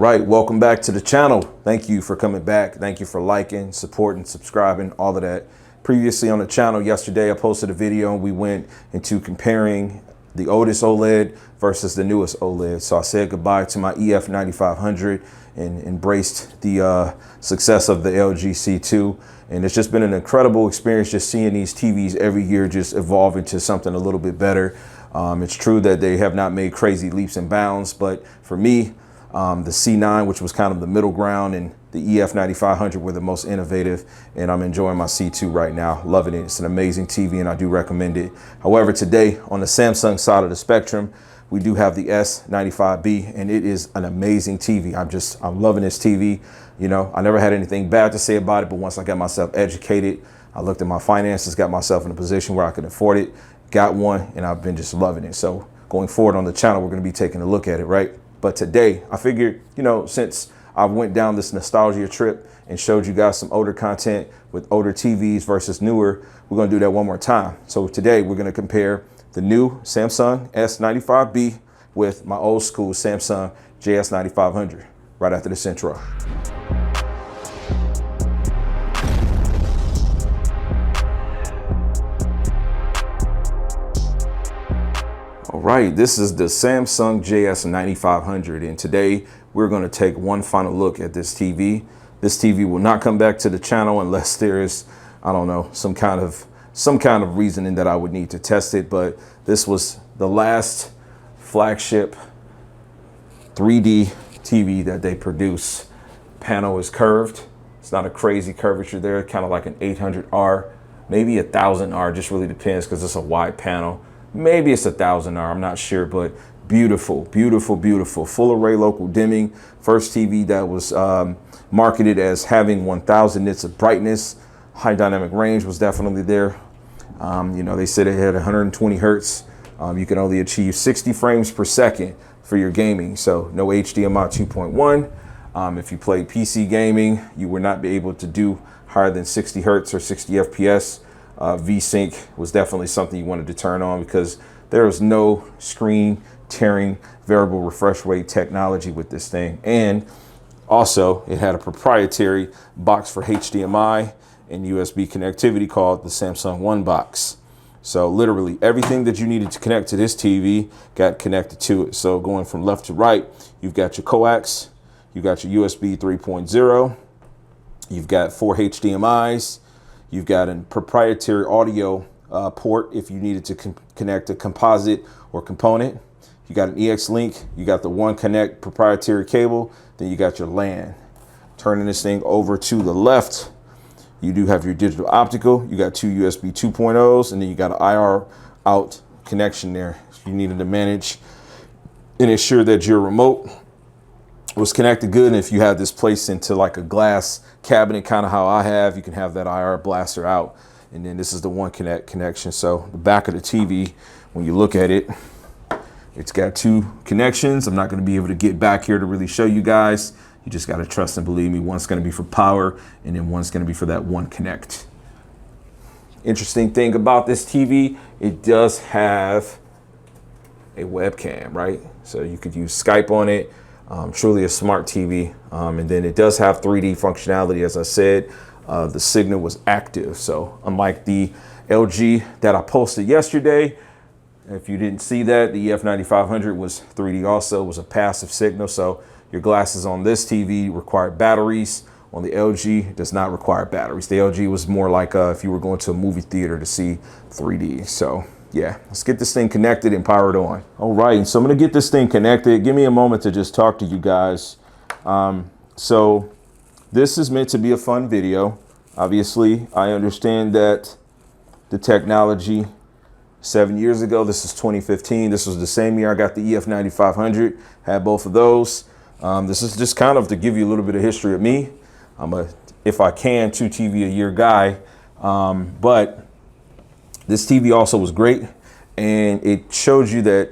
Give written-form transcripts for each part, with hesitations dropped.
right, welcome back to the channel. Thank you for coming back. Thank you for liking, supporting, subscribing, all of that. Previously on the channel yesterday, I posted a video and we went into comparing the oldest OLED versus the newest OLED. So I said goodbye to my EF9500 and embraced the success of the LG C2. And it's just been an incredible experience just seeing these TVs every year just evolve into something a little bit better. It's true that they have not made crazy leaps and bounds, but for me, the C9, which was kind of the middle ground, and the EF9500 were the most innovative, and I'm enjoying my C2 right now, loving it. It's an amazing TV and I do recommend it. However, today on the Samsung side of the spectrum, we do have the S95B, and it is an amazing TV. I'm loving this TV. You know, I never had anything bad to say about it, but once I got myself educated, I looked at my finances, got myself in a position where I could afford it, got one, and I've been just loving it. So going forward on the channel, we're gonna be taking a look at it, right? But today, I figured, you know, since I went down this nostalgia trip and showed you guys some older content with older TVs versus newer, we're gonna do that one more time. So today, we're gonna compare the new Samsung S95B with my old school Samsung JS9500 right after this intro. All right, this is the Samsung JS9500, and today we're going to take one final look at this TV. This TV will not come back to the channel unless there is, I don't know, some kind of reasoning that I would need to test it. But this was the last flagship 3D TV that they produce. Panel is curved. It's not a crazy curvature there, kind of like an 800R, maybe a 1000R, just really depends because it's a wide panel. Maybe it's a 1000R, I'm not sure, but beautiful, beautiful, beautiful. Full array local dimming. First TV that was marketed as having 1000 nits of brightness. High dynamic range was definitely there. You know, they said it had 120 hertz. You can only achieve 60 frames per second for your gaming. So no HDMI 2.1. If you played PC gaming, you would not be able to do higher than 60 hertz or 60 FPS. VSync was definitely something you wanted to turn on because there was no screen tearing variable refresh rate technology with this thing. And also it had a proprietary box for HDMI and USB connectivity called the Samsung One box. So literally everything that you needed to connect to this TV got connected to it. So going from left to right, you've got your coax, you've got your USB 3.0, you've got 4 HDMIs, you've got a proprietary audio port if you needed to connect a composite or component. You got an EX link, you got the One Connect proprietary cable, then you got your LAN. Turning this thing over to the left, you do have your digital optical, you got 2 USB 2.0s, and then you got an IR out connection there. If you needed to manage and ensure that your remote was connected good, and if you had this placed into like a glass cabinet, kind of how I have, you can have that IR blaster out. And then this is the One Connect connection. So the back of the TV, when you look at it, it's got 2 connections. I'm not going to be able to get back here to really show you guys. You just got to trust and believe me. One's going to be for power, and then one's going to be for that One Connect. Interesting thing about this TV, it does have a webcam, right? So you could use Skype on it. Truly a smart TV. And then it does have 3D functionality. As I said, the signal was active. So unlike the LG that I posted yesterday, if you didn't see that, the EF9500 was 3D also, was a passive signal. So your glasses on this TV required batteries. On the LG, it does not require batteries. The LG was more like if you were going to a movie theater to see 3D. So yeah, let's get this thing connected and powered on. All right, so I'm gonna get this thing connected. Give me a moment to just talk to you guys. So this is meant to be a fun video. Obviously, I understand that the technology 7 years ago, this is 2015. This was the same year I got the EF9500, had both of those. This is just kind of to give you a little bit of history of me. I'm a, if I can, 2 TV a year guy, but this TV also was great, and it showed you that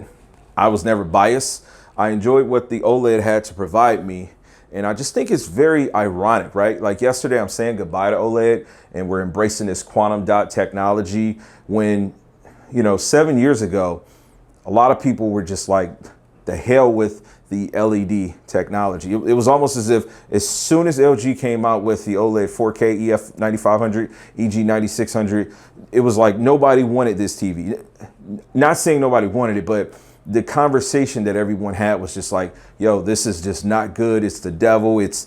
I was never biased. I enjoyed what the OLED had to provide me, and I just think it's very ironic, right? Like yesterday, I'm saying goodbye to OLED, and we're embracing this quantum dot technology when, you know, 7 years ago, a lot of people were just like, the hell with the LED technology. It was almost as if as soon as LG came out with the OLED 4K EF9500, EG9600, it was like nobody wanted this TV. Not saying nobody wanted it, but the conversation that everyone had was just like, yo, this is just not good. It's the devil. It's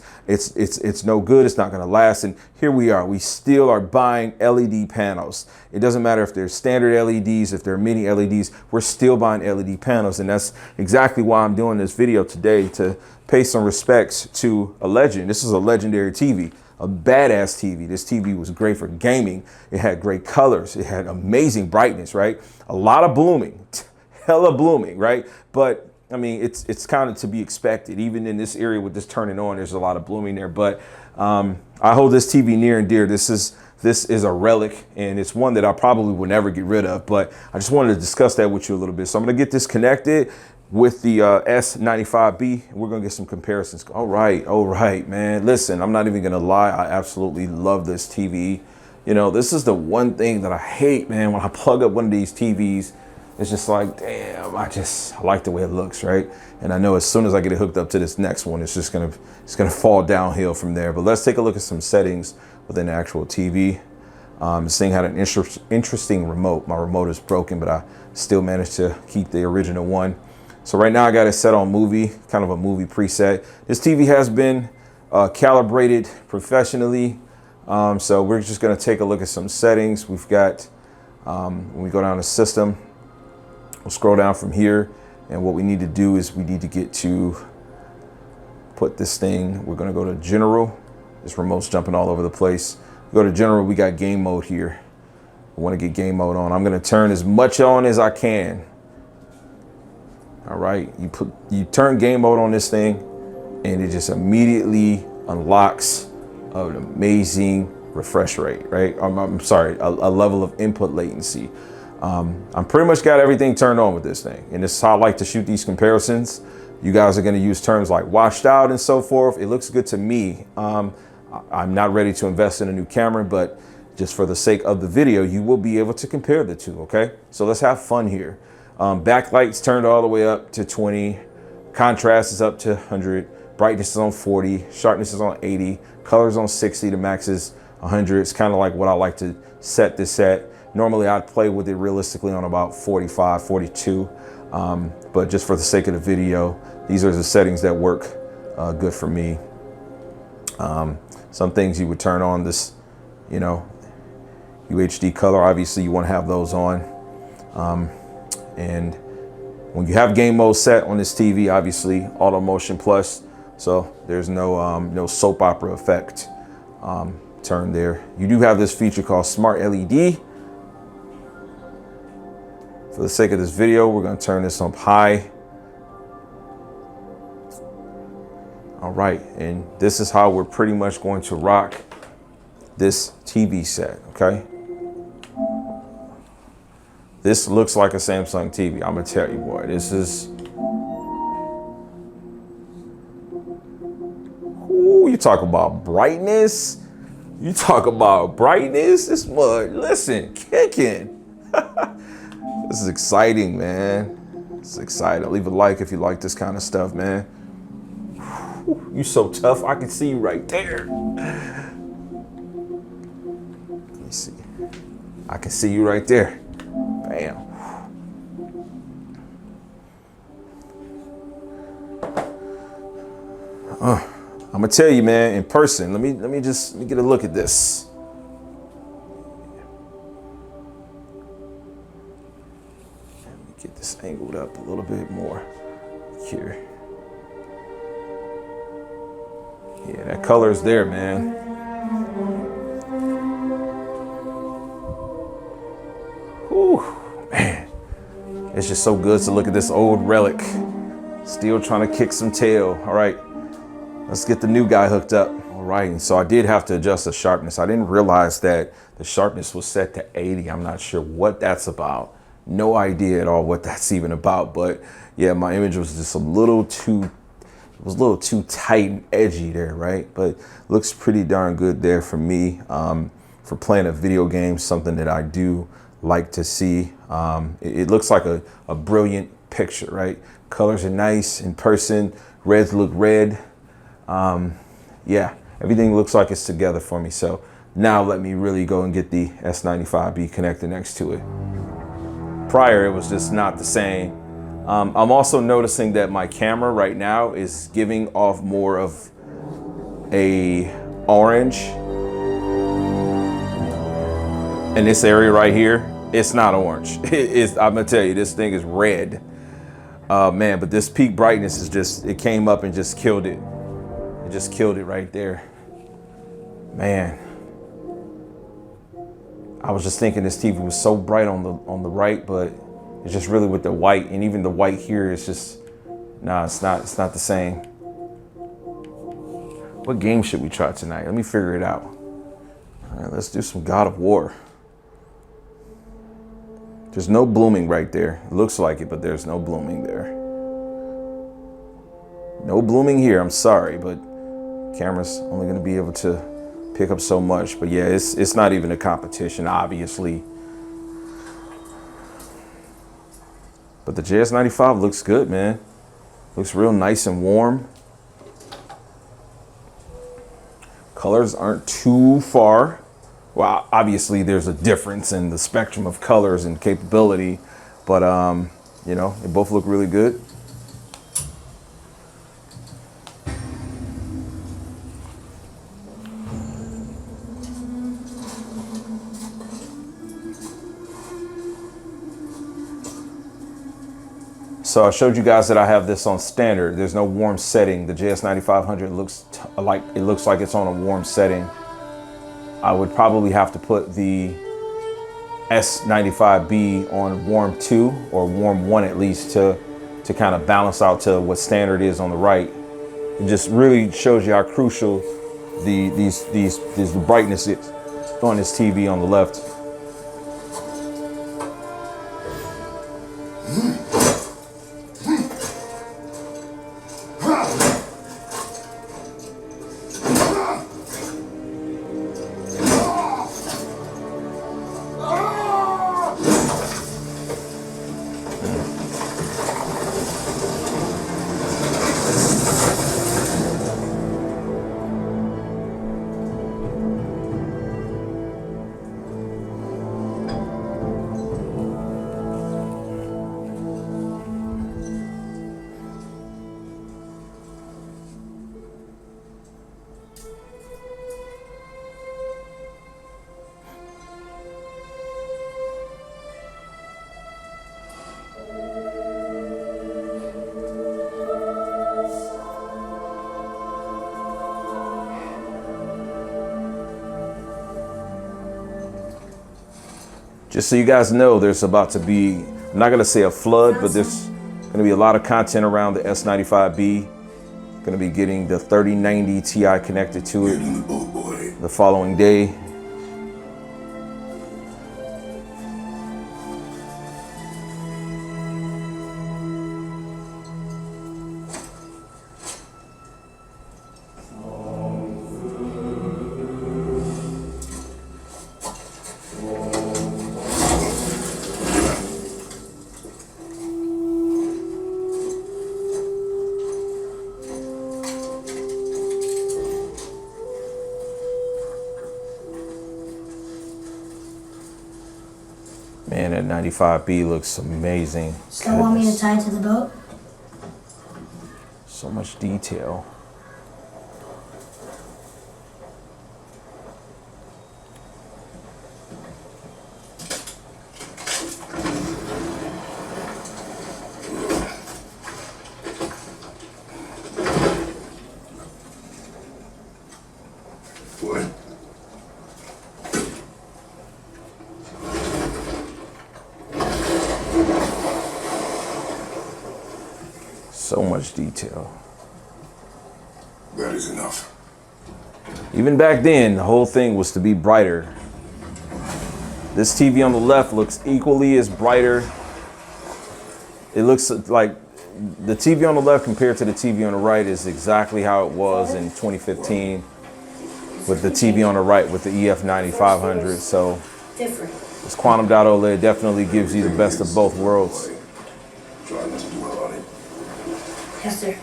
no good. It's not going to last. And here we are. We still are buying LED panels. It doesn't matter if they're standard LEDs, if they're mini LEDs, we're still buying LED panels. And that's exactly why I'm doing this video today, to pay some respects to a legend. This is a legendary TV. A badass TV. This TV was great for gaming. It had great colors. It had amazing brightness, right? A lot of blooming. Hella blooming, right? But I mean, it's kind of to be expected. Even in this area with this turning on, there's a lot of blooming there. But I hold this TV near and dear. This is a relic, and it's one that I probably will never get rid of. But I just wanted to discuss that with you a little bit. So I'm gonna get this connected with the S95B. We're gonna get some comparisons. All right, man. Listen, I'm not even gonna lie. I absolutely love this TV. You know, this is the one thing that I hate, man. When I plug up one of these TVs, it's just like, damn, I like the way it looks, right? And I know as soon as I get it hooked up to this next one, it's gonna fall downhill from there. But let's take a look at some settings within the actual TV. This thing had an interesting remote. My remote is broken, but I still managed to keep the original one. So right now I got it set on movie, kind of a movie preset. This TV has been calibrated professionally. So we're just gonna take a look at some settings. We've got, when we go down to system, we'll scroll down from here, and what we need to do is we need to get to put this thing, we're gonna go to general. This remote's jumping all over the place. Go to general, we got game mode here. I wanna get game mode on. I'm gonna turn as much on as I can. All right, you turn game mode on this thing, and it just immediately unlocks an amazing refresh rate, right? I'm sorry, a level of input latency. I'm pretty much got everything turned on with this thing. And this is how I like to shoot these comparisons. You guys are gonna use terms like washed out and so forth. It looks good to me. I'm not ready to invest in a new camera, but just for the sake of the video, you will be able to compare the two, okay? So let's have fun here. Backlight's turned all the way up to 20. Contrast is up to 100. Brightness is on 40. Sharpness is on 80. Colors on 60. The max is 100. It's kind of like what I like to set this at. Normally I'd play with it realistically on about 45, 42. But just for the sake of the video, these are the settings that work good for me. Some things you would turn on, this, you know, UHD color. Obviously you want to have those on. And when you have game mode set on this TV, obviously auto motion plus, so there's no soap opera effect turned there. You do have this feature called Smart LED. For the sake of this video, we're going to turn this on high. All right, and this is how we're pretty much going to rock this TV set, okay? This looks like a Samsung TV. I'm gonna tell you, boy, this is, ooh, you talk about brightness. You talk about brightness. This mud, listen, kicking. This is exciting, man. It's exciting. Leave a like if you like this kind of stuff, man. Whew, you so tough. I can see you right there. Let me see. I can see you right there. Bam. I'm gonna tell you, man, in person. Let me get a look at this. Let me get this angled up a little bit more here. Yeah, that color is there, man. Whew, man. It's just so good to look at this old relic. Still trying to kick some tail. All right, let's get the new guy hooked up. All right, and so I did have to adjust the sharpness. I didn't realize that the sharpness was set to 80. I'm not sure what that's about. No idea at all what that's even about. But yeah, my image was just a little too, it was a little too tight and edgy there, right? But looks pretty darn good there for me. For playing a video game, something that I do like to see. It looks like a brilliant picture, right? Colors are nice in person. Reds look red. Yeah, everything looks like it's together for me. So now let me really go and get the S95B connector next to it. Prior, it was just not the same. I'm also noticing that my camera right now is giving off more of a orange. In this area right here, it's not orange. I'm gonna tell you, this thing is red. Man, but this peak brightness is just, it came up and just killed it. It just killed it right there. Man. I was just thinking this TV was so bright on the right, but it's just really with the white, and even the white here is just, nah, it's not the same. What game should we try tonight? Let me figure it out. All right, let's do some God of War. There's no blooming right there. It looks like it, but there's no blooming there. No blooming here, I'm sorry, but camera's only gonna be able to pick up so much. But yeah, it's not even a competition, obviously. But the JS95 looks good, man. Looks real nice and warm. Colors aren't too far. Well, obviously there's a difference in the spectrum of colors and capability, but you know, they both look really good. So I showed you guys that I have this on standard. There's no warm setting. The JS9500 looks like it's on a warm setting. I would probably have to put the S95B on warm 2 or warm 1 at least to kind of balance out to what standard is on the right. It just really shows you how crucial the brightness is on this TV on the left. Just so you guys know, there's about to be, I'm not gonna say a flood, but there's gonna be a lot of content around the S95B. Gonna be getting the 3090 Ti connected to it the following day. Man, that 95B looks amazing. Still want me to tie it to the boat? So much detail. So much detail. That is enough. Even back then, the whole thing was to be brighter. This TV on the left looks equally as brighter. It looks like the TV on the left compared to the TV on the right is exactly how it was in 2015 with the TV on the right with the EF9500. So Different. this quantum dot OLED definitely gives you the best of both worlds. try not to dwell on it. Yes, sir.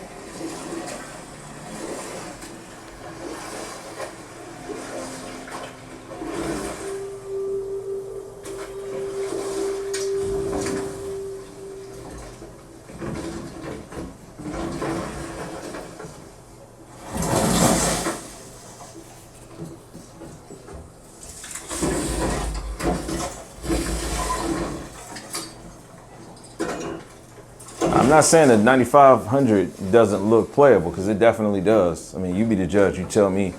I'm not saying that 9500 doesn't look playable, because it definitely does. I mean, you be the judge, you tell me.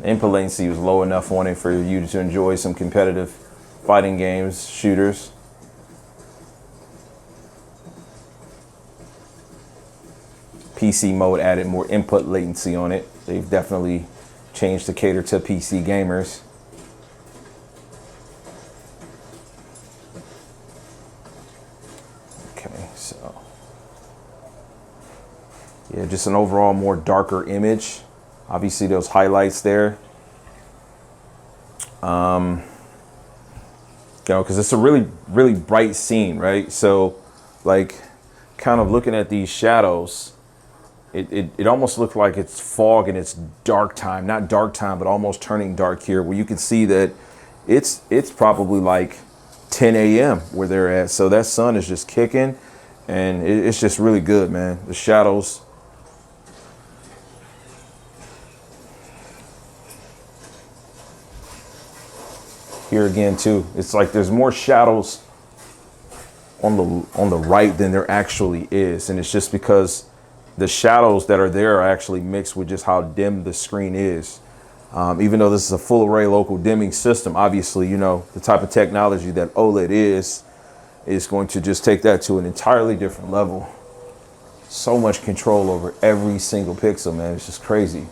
Input latency was low enough on it for you to enjoy some competitive fighting games, shooters. PC mode added more input latency on it. They've definitely changed to cater to PC gamers. So, yeah, just an overall more darker image. Obviously, those highlights there. You know, because it's a really, really bright scene, right? So, like, kind of looking at these shadows, it almost looks like it's fog and it's dark time. Not dark time, but almost turning dark here, where you can see that it's probably like 10 a.m. where they're at. So that sun is just kicking. And it's just really good, man. The shadows. Here again too. It's like there's more shadows on the right than there actually is. And it's just because the shadows that are there are actually mixed with just how dim the screen is. Even though this is a full array local dimming system, obviously, you know, the type of technology that OLED is going to just take that to an entirely different level. So much control over every single pixel, man. It's just crazy.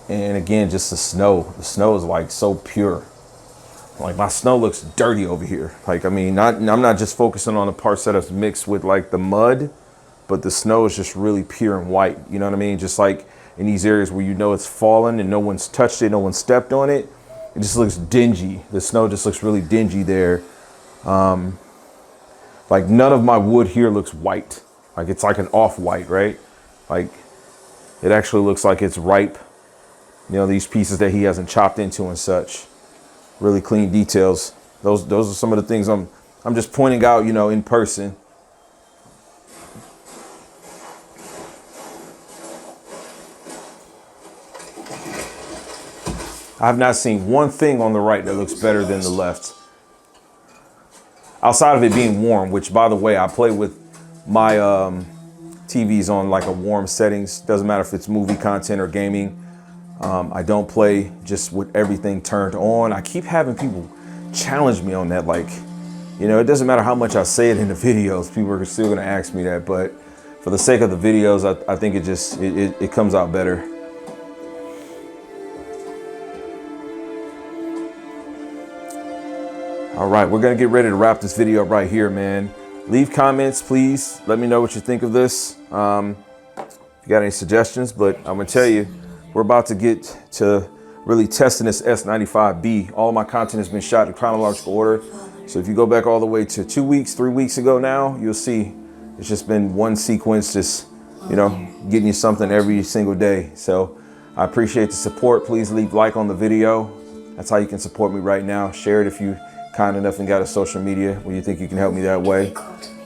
And again, just the snow. The snow is like so pure. Like my snow looks dirty over here. Like, I mean, I'm not just focusing on the parts that is mixed with like the mud, but the snow is just really pure and white. You know what I mean? Just like in these areas where you know it's fallen and no one's touched it, no one stepped on it, it just looks dingy. The snow just looks really dingy there. Like none of my wood here looks white. Like it's like an off-white, right? Like it actually looks like it's ripe. You know, these pieces that he hasn't chopped into and such. Really clean details. Those are some of the things I'm just pointing out, you know, in person. I've not seen one thing on the right that looks better than the left. Outside of it being warm, which by the way, I play with my TVs on like a warm settings. Doesn't matter if it's movie content or gaming. I don't play just with everything turned on. I keep having people challenge me on that. Like, you know, it doesn't matter how much I say it in the videos, people are still gonna ask me that. But for the sake of the videos, I think it comes out better. All right, we're gonna get ready to wrap this video up right here, man. Leave comments, please. Let me know what you think of this. If you got any suggestions, but I'm gonna tell you, we're about to get to really testing this S95B. All of my content has been shot in chronological order. So if you go back all the way to 2 weeks, 3 weeks ago now, you'll see it's just been one sequence, just, you know, getting you something every single day. So I appreciate the support. Please leave a like on the video. That's how you can support me right now. Share it if you kind enough and got a social media where you think you can help me that way.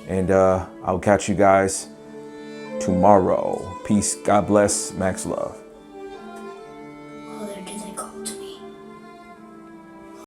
And I'll catch you guys tomorrow. Peace, God bless, max love. Oh, there, did they call to